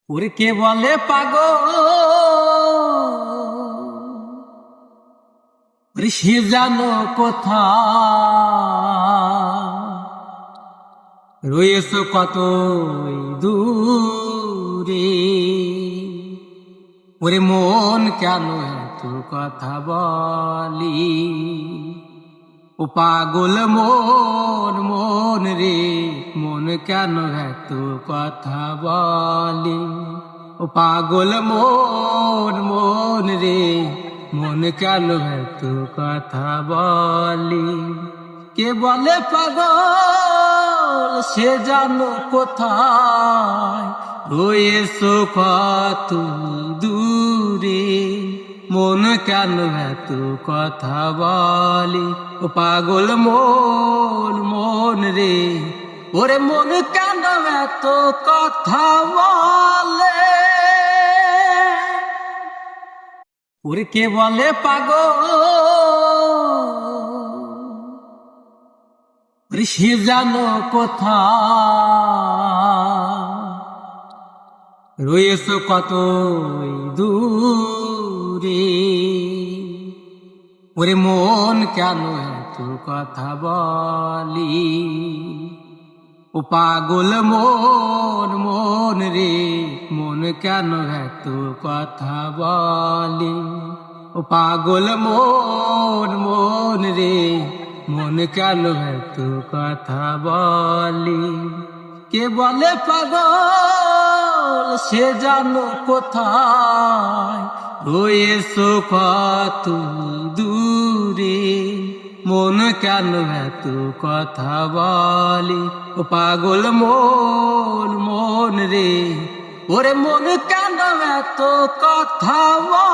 ওরে কে বলে পাগল, ওরে সে জানো কোথা রয়েছ কত দূরে। ওরে মন কেন এত কথা বলি, ও পাগল মন মন রে, মন কেন এত কথা বলি। ও পাগল মন মন রে, মন কেন এত কথা বলি। কে বলে পাগল, সে জানো কোথায় রয়েছ কত দূরে। মন কেন এত কথা বলি, ও পাগল মন মন রে, ওরে মন কেন এত কথা বলে। ওরে কে বলে পাগল, ওরে সে জানো কোথা রয়েছ কত দূরে। ওরে মন কেন এত কথা বলি, ও পাগল মন মন রে, মন কেন এত কথা বলি। ও পাগল মন মন রে, মন কেন এত কথা বলি। কে বলে পাগল, সে জানো কোথায় রয়েছ কত দূরে। মন কেন এত কথা বলি, ও পাগল মন মন রে, ওরে মন কেন এত কথা বলি।